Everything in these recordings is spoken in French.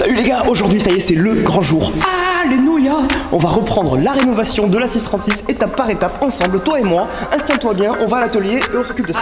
Salut les gars, aujourd'hui ça y est, c'est le grand jour. Alléluia. On va reprendre la rénovation de la 636 étape par étape ensemble, toi et moi. Installe-toi bien, on va à l'atelier et on s'occupe de ça.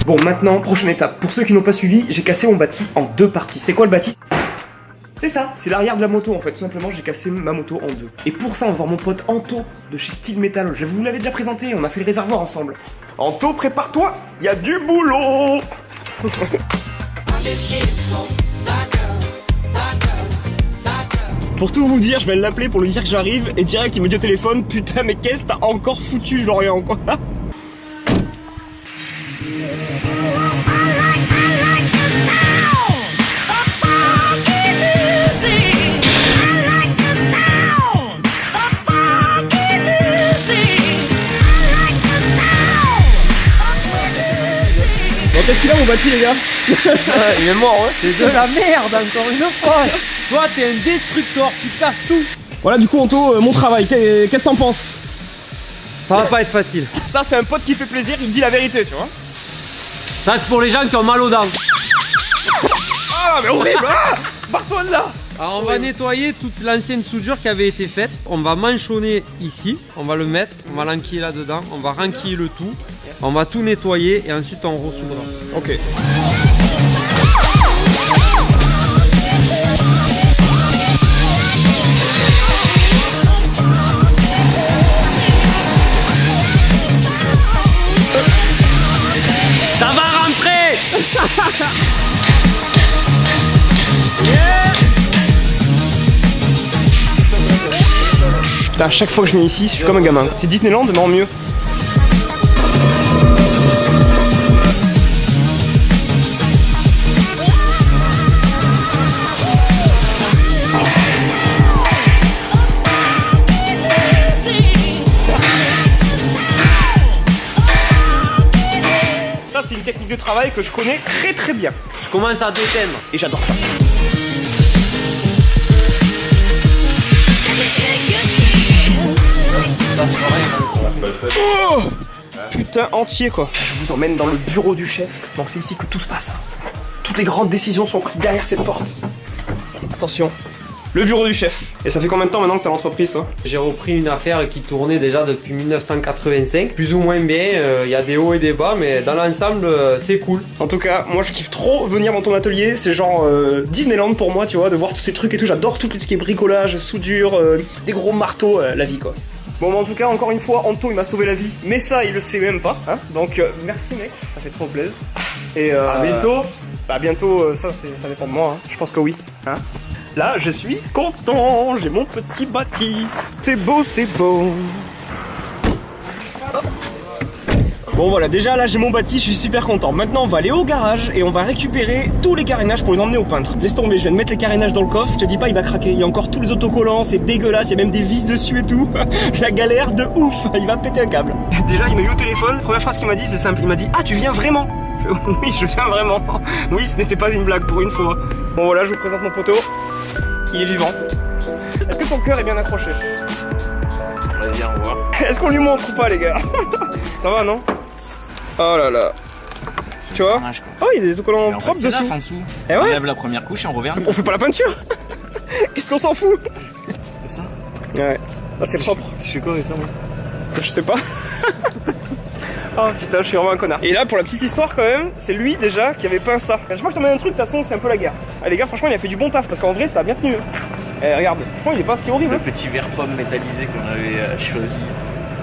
Bon, maintenant, prochaine étape. Pour ceux qui n'ont pas suivi, j'ai cassé mon bâti en deux parties. C'est quoi le bâti? C'est ça, c'est l'arrière de la moto en fait. Tout simplement, j'ai cassé ma moto en deux. Et pour ça, on va voir mon pote Anto de chez Style Metal. Je vous l'avais déjà présenté, on a fait le réservoir ensemble. Anto, prépare-toi, il y a du boulot. Pour tout vous dire, je vais l'appeler pour lui dire que j'arrive et direct il me dit au téléphone, putain mais qu'est-ce que t'as encore foutu Florian quoi. Bon, qu'est-ce qu'il a mon bâti les gars? Il est mort ouais. C'est de la merde encore une fois. Toi t'es un destructeur, tu casses tout. Voilà du coup Anto, mon travail, qu'est-ce que t'en penses? Ça va pas être facile. Ça c'est un pote qui fait plaisir, il me dit la vérité tu vois. Ça c'est pour les gens qui ont mal aux dents. Ah mais horrible. Barre-toi de là. Alors on va nettoyer toute l'ancienne soudure qui avait été faite. On va manchonner ici, on va le mettre, on va l'enquiller là dedans, on va renquiller le tout. On va tout nettoyer et ensuite on ressoudra. Ok. Ça va rentrer. Putain, à chaque fois que je viens ici, je suis comme un gamin. C'est Disneyland mais en mieux. C'est une technique de travail que je connais très très bien. Je commence à déteindre. Et j'adore ça. Oh putain entier quoi. Je vous emmène dans le bureau du chef. Donc c'est ici que tout se passe. Toutes les grandes décisions sont prises derrière cette porte. Attention. Le bureau du chef. Et ça fait combien de temps maintenant que t'as l'entreprise toi? J'ai repris une affaire qui tournait déjà depuis 1985. Plus ou moins bien, il y a des hauts et des bas, mais dans l'ensemble, c'est cool. En tout cas, moi je kiffe trop venir dans ton atelier. C'est genre Disneyland pour moi, tu vois, de voir tous ces trucs et tout. J'adore tout ce qui est bricolage, soudure, des gros marteaux, la vie quoi. Bon, en tout cas, encore une fois, Anto il m'a sauvé la vie. Mais ça, il le sait même pas. Hein, donc merci mec, ça fait trop plaisir. Et à bientôt. Bah bientôt, ça dépend de moi. Hein. Je pense que oui. Hein. Là, je suis content, j'ai mon petit bâti. C'est beau, c'est beau. Bon voilà, déjà là j'ai mon bâti, je suis super content. Maintenant on va aller au garage et on va récupérer tous les carénages pour les emmener au peintre. Laisse tomber, je viens de mettre les carénages dans le coffre, je te dis pas il va craquer. Il y a encore tous les autocollants, c'est dégueulasse, il y a même des vis dessus et tout. La galère de ouf, il va péter un câble. Déjà il m'a eu au téléphone, première phrase qu'il m'a dit c'est simple, il m'a dit ah tu viens vraiment? Oui je viens vraiment. Oui ce n'était pas une blague pour une fois. Bon voilà, je vous présente mon poteau. Il est vivant. Est-ce que ton cœur est bien accroché? Vas-y, on voit. Est-ce qu'on lui montre ou pas les gars? Ça va non? Oh là là. Tu vois? Oh il y a des autocollants propres dessous. En dessous. Eh ouais? On lève la première couche et on revient. On fait pas la peinture. Qu'est-ce qu'on s'en fout? C'est ça? Ouais. Ah c'est propre. Je fais quoi avec ça moi? Je sais pas. Oh putain, je suis vraiment un connard. Et là, pour la petite histoire quand même, c'est lui déjà qui avait peint ça. Je vois que je t'emmène un truc, de toute façon, c'est un peu la guerre. Ah, les gars, franchement, il a fait du bon taf parce qu'en vrai, ça a bien tenu. Regarde, franchement, il est pas si horrible. Le petit verre pomme métallisé qu'on avait choisi.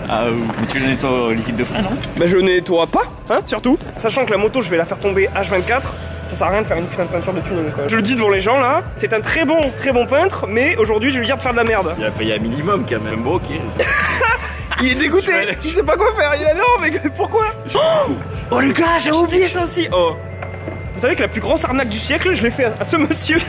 Ah, mais tu le nettoies au liquide de frein, non? Bah, je nettoie pas, hein, surtout. Sachant que la moto, je vais la faire tomber H24. Ça sert à rien de faire une putain de peinture de tuning quoi. Je le dis devant les gens là, c'est un très bon peintre, mais aujourd'hui je vais lui dire de faire de la merde. Il a payé un minimum quand même, bon ok. Il est dégoûté, il sait pas quoi faire, il est là, non mais pourquoi? Oh les gars, j'ai oublié ça aussi. Oh. Vous savez que la plus grosse arnaque du siècle, je l'ai fait à ce monsieur.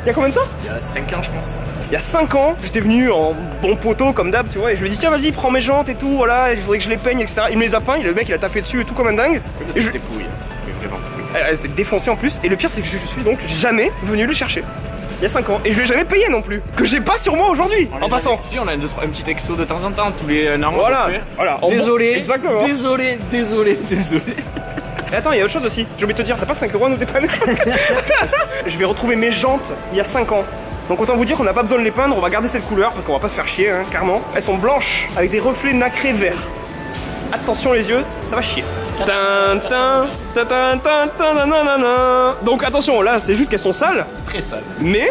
Il y a combien de temps? Il y a 5 ans, je pense. Il y a 5 ans, j'étais venu en bon poteau comme d'hab, tu vois, et je lui ai dit tiens vas-y prends mes jantes et tout, voilà, il faudrait que je les peigne, etc. Il me les a peints, le mec il a taffé dessus et tout comme un dingue. Et C'était pourri, mais vraiment pourri. Elle s'était défoncée en plus, et le pire c'est que je suis donc jamais venu le chercher. Il y a 5 ans, et je lui ai jamais payé non plus. Que j'ai pas sur moi aujourd'hui, en passant. On a un petit texto de temps en temps, tous les an. Voilà, voilà. Désolé, exactement. Désolé. Et attends, il y a autre chose aussi, j'ai oublié de te dire, t'as pas 5 € à nous dépanner? Je vais retrouver mes jantes il y a 5 ans. Donc autant vous dire qu'on n'a pas besoin de les peindre, on va garder cette couleur parce qu'on va pas se faire chier, hein, clairement. Elles sont blanches avec des reflets nacrés verts. Attention les yeux, ça va chier. Donc attention, là c'est juste qu'elles sont sales, Très sale. mais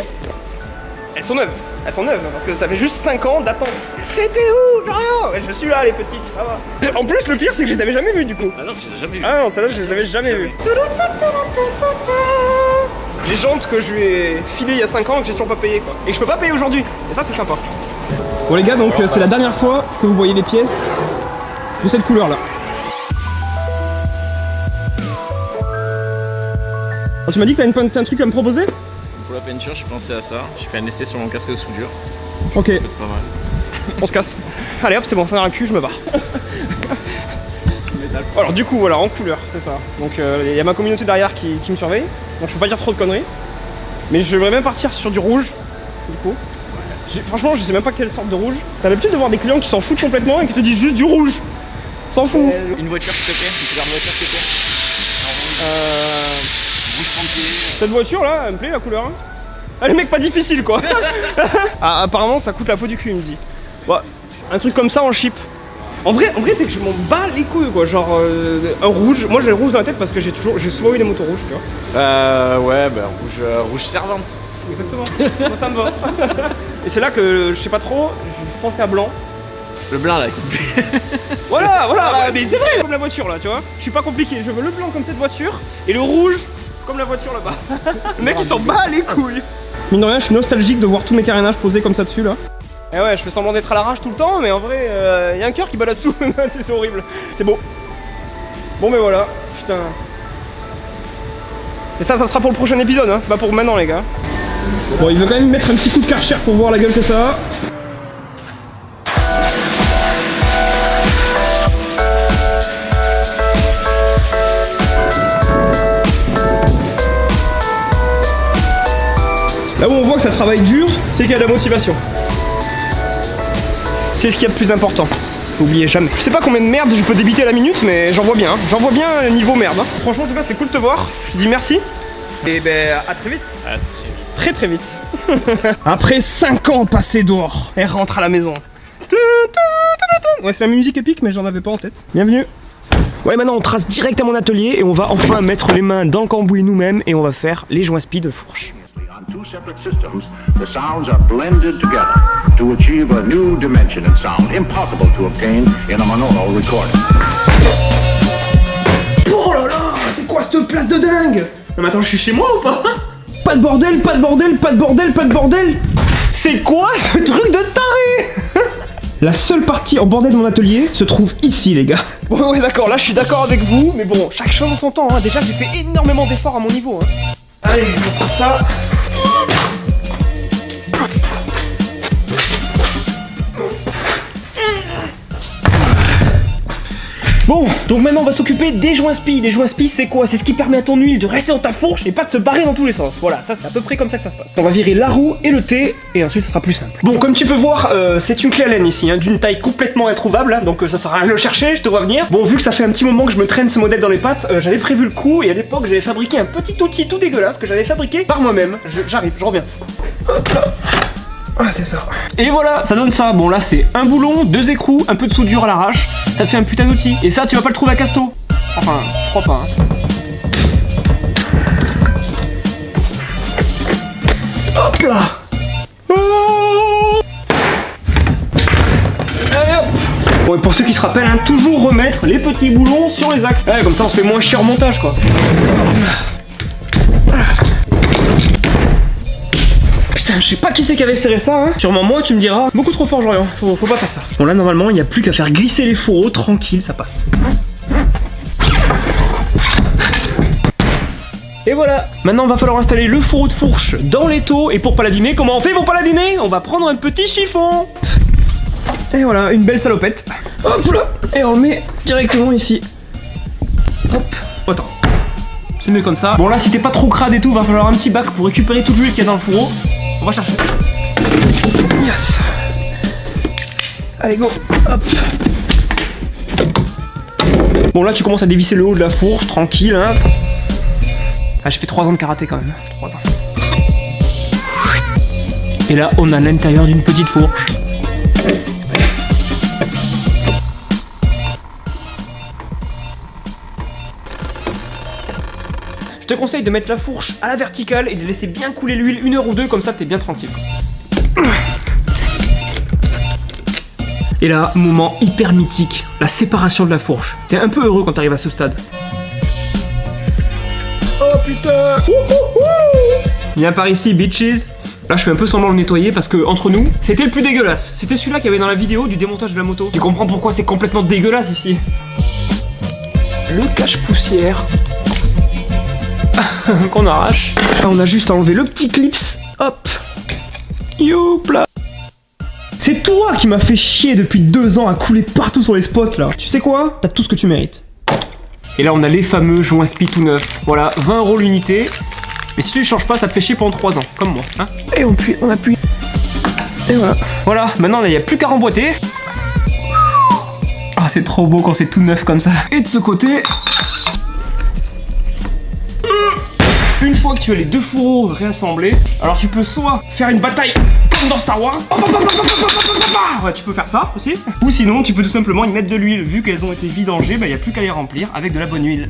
elles sont neuves. Elles sont neuves parce que ça fait juste 5 ans d'attente. T'étais où, Florian? Ouais, je suis là les petites, ça va. En plus le pire c'est que je les avais jamais vus du coup. Ah non, tu les as jamais vu. Ah non, celle-là je les avais jamais vues. Les jantes que je lui ai filées il y a 5 ans et que j'ai toujours pas payé quoi. Et que je peux pas payer aujourd'hui. Et ça c'est sympa. Bon les gars, donc c'est la dernière fois que vous voyez les pièces de cette couleur là. Oh, tu m'as dit que t'as un truc à me proposer? Pour la peinture, j'ai pensé à ça. J'ai fait un essai sur mon casque de soudure. Ok, Ça peut être pas mal. on se casse. Allez hop, c'est bon, fin un cul, je me barre. Alors du coup voilà, en couleur, c'est ça. Donc il y a ma communauté derrière qui me surveille. Donc je peux pas dire trop de conneries. Mais je devrais même partir sur du rouge. Du coup. Franchement je sais même pas quelle sorte de rouge. T'as l'habitude de voir des clients qui s'en foutent complètement et qui te disent juste du rouge. S'en fout. Une voiture qui te plaît, une couleur de voiture qui te plaît. Rouge pompier. Cette voiture là, elle me plaît la couleur. Hein. Ah les mecs pas difficile quoi. Ah, apparemment ça coûte la peau du cul il me dit. Ouais, un truc comme ça en chip. En vrai c'est que je m'en bats les couilles quoi, genre un rouge. Moi j'ai le rouge dans la tête parce que j'ai souvent eu des motos rouges, tu vois. Ouais, bah rouge servante. Exactement, moi ça me va. Et c'est là que je sais pas trop, je pensais à blanc. Le blanc là qui te plaît. Voilà, mais c'est vrai comme la voiture là, tu vois. Je suis pas compliqué, je veux le blanc comme cette voiture et le rouge comme la voiture là-bas. Le mec il s'en bat les couilles. Mine de rien, je suis nostalgique de voir tous mes carénages posés comme ça dessus là. Et ouais, je fais semblant d'être à l'arrache tout le temps, mais en vrai, y a un cœur qui balade dessous, c'est horrible. C'est beau. Bon, mais voilà, putain. Et ça sera pour le prochain épisode, hein, c'est pas pour maintenant, les gars. Bon, il veut quand même mettre un petit coup de Karcher pour voir la gueule que ça a. Là où on voit que ça travaille dur, c'est qu'il y a de la motivation. C'est ce qu'il y a de plus important. N'oubliez jamais. Je sais pas combien de merde je peux débiter à la minute, mais j'en vois bien. Hein. J'en vois bien niveau merde. Hein. Franchement, en tout cas, c'est cool de te voir. Je te dis merci. Et ben, à très vite. Très très vite. Après 5 ans passés dehors, elle rentre à la maison. Ouais, c'est la musique épique, mais j'en avais pas en tête. Bienvenue. Ouais, maintenant on trace direct à mon atelier et on va enfin mettre les mains dans le cambouis nous-mêmes et on va faire les joints spi de fourche. On two separate systems, the sounds are blended together to achieve a new dimension in sound, impossible to obtain in a monaural recording. Oh là là, c'est quoi cette place de dingue? Non mais attends, je suis chez moi ou pas? Pas de bordel, pas de bordel, pas de bordel, pas de bordel. C'est quoi ce truc de taré? La seule partie en bordel de mon atelier se trouve ici les gars. Bon ouais d'accord, là je suis d'accord avec vous, mais bon, chaque chose en son temps, hein. Déjà j'ai fait énormément d'efforts à mon niveau. Hein. Allez, on prend ça. Bon, donc maintenant on va s'occuper des joints spi. Les joints spi c'est quoi? C'est ce qui permet à ton huile de rester dans ta fourche et pas de se barrer dans tous les sens. Voilà, ça c'est à peu près comme ça que ça se passe. On va virer la roue et le T et ensuite ce sera plus simple. Bon, comme tu peux voir, c'est une clé Allen ici, hein, d'une taille complètement introuvable, hein, donc ça sert à rien de le chercher, je te vois venir. Bon, vu que ça fait un petit moment que je me traîne ce modèle dans les pattes, j'avais prévu le coup et à l'époque j'avais fabriqué un petit outil tout dégueulasse que j'avais fabriqué par moi-même. J'arrive, je reviens. Hop là. Ah, c'est ça. Et voilà, ça donne ça. Bon, là, c'est un boulon, 2 écrous, un peu de soudure à l'arrache. Ça te fait un putain d'outil. Et ça, tu vas pas le trouver à Casto. Enfin, je crois pas. Hein. Hop là. Oh. Allez, hop. Bon, et pour ceux qui se rappellent, hein, toujours remettre les petits boulons sur les axes. Ouais, comme ça, on se fait moins chier en montage, quoi. Putain, je sais pas qui c'est qui avait serré ça, hein. Sûrement moi, tu me diras. Beaucoup trop fort, Jorian. Faut pas faire ça. Bon, là, normalement, il n'y a plus qu'à faire glisser les fourreaux. Tranquille, ça passe. Et voilà. Maintenant, il va falloir installer le fourreau de fourche dans l'étau. Et pour pas l'abîmer, comment on fait pour pas l'abîmer? On va prendre un petit chiffon. Et voilà, une belle salopette. Hop là. Et on le met directement ici. Hop. Attends. C'est mieux comme ça. Bon là, si t'es pas trop crade et tout, va falloir un petit bac pour récupérer toute l'huile qu'il y a dans le fourreau. On va chercher. Yes. Allez, go. Hop. Bon là, tu commences à dévisser le haut de la fourche, tranquille, hein. Ah, j'ai fait 3 ans de karaté quand même. 3 ans. Et là, on a l'intérieur d'une petite fourche. Je te conseille de mettre la fourche à la verticale et de laisser bien couler l'huile 1 heure ou 2, comme ça t'es bien tranquille. Et là, moment hyper mythique, la séparation de la fourche. T'es un peu heureux quand t'arrives à ce stade. Oh putain! Viens par ici, bitches. Là, je fais un peu semblant de le nettoyer parce que, entre nous, c'était le plus dégueulasse. C'était celui-là qu'il y avait dans la vidéo du démontage de la moto. Tu comprends pourquoi c'est complètement dégueulasse ici. Le cache-poussière. Qu'on arrache. Là, on a juste à enlever le petit clips. Hop. Youpla. C'est toi qui m'as fait chier depuis 2 ans à couler partout sur les spots là. Tu sais quoi? T'as tout ce que tu mérites. Et là, on a les fameux joints spi tout neufs. Voilà, 20 € l'unité. Mais si tu ne changes pas, ça te fait chier pendant 3 ans, comme moi. Hein, et on appuie. Et voilà. Voilà, maintenant, il n'y a plus qu'à remboîter. Ah, c'est trop beau quand c'est tout neuf comme ça. Et de ce côté... Une fois que tu as les 2 fourreaux réassemblés, alors tu peux soit faire une bataille comme dans Star Wars, ouais, tu peux faire ça aussi, ou sinon tu peux tout simplement y mettre de l'huile. Vu qu'elles ont été vidangées, bah il n'y a plus qu'à les remplir avec de la bonne huile.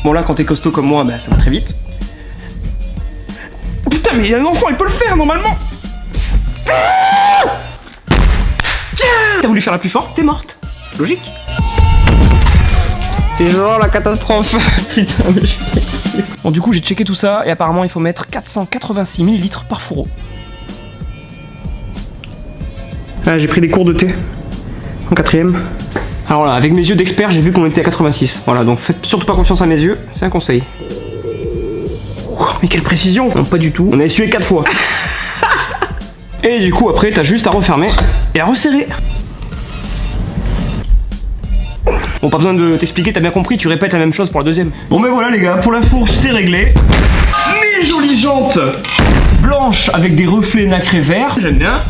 Bon là, quand t'es costaud comme moi, bah ça va très vite. Putain, mais un enfant il peut le faire normalement. Tiens, t'as voulu faire la plus forte, t'es morte. Logique. C'est genre la catastrophe. Putain, mais je... Bon, du coup, j'ai checké tout ça et apparemment, il faut mettre 486 ml par fourreau. Ah, j'ai pris des cours de thé en 4ème. Alors là, avec mes yeux d'expert, j'ai vu qu'on était à 86. Voilà, donc faites surtout pas confiance à mes yeux, c'est un conseil. Oh, mais quelle précision! Non, pas du tout. On a essuyé 4 fois. Et du coup, après, t'as juste à refermer et à resserrer. Bon, pas besoin de t'expliquer, t'as bien compris, tu répètes la même chose pour la deuxième. Bon, mais voilà les gars, pour la fourche, c'est réglé. Mes jolies jantes blanches avec des reflets nacrés verts, j'aime bien.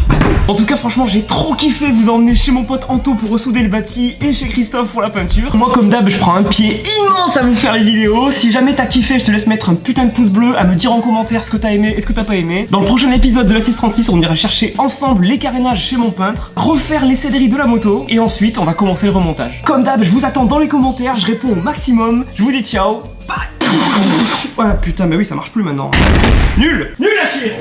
En tout cas, franchement, j'ai trop kiffé vous emmener chez mon pote Anto pour ressouder le bâti et chez Christophe pour la peinture. Moi, comme d'hab, je prends un pied immense à vous faire les vidéos. Si jamais t'as kiffé, je te laisse mettre un putain de pouce bleu, à me dire en commentaire ce que t'as aimé et ce que t'as pas aimé. Dans le prochain épisode de la 636, on ira chercher ensemble les carénages chez mon peintre, refaire les céderies de la moto et ensuite, on va commencer le remontage. Comme d'hab, je vous attends dans les commentaires, je réponds au maximum. Je vous dis ciao. Bye. Ah putain, bah oui, ça marche plus maintenant. Nul à chier.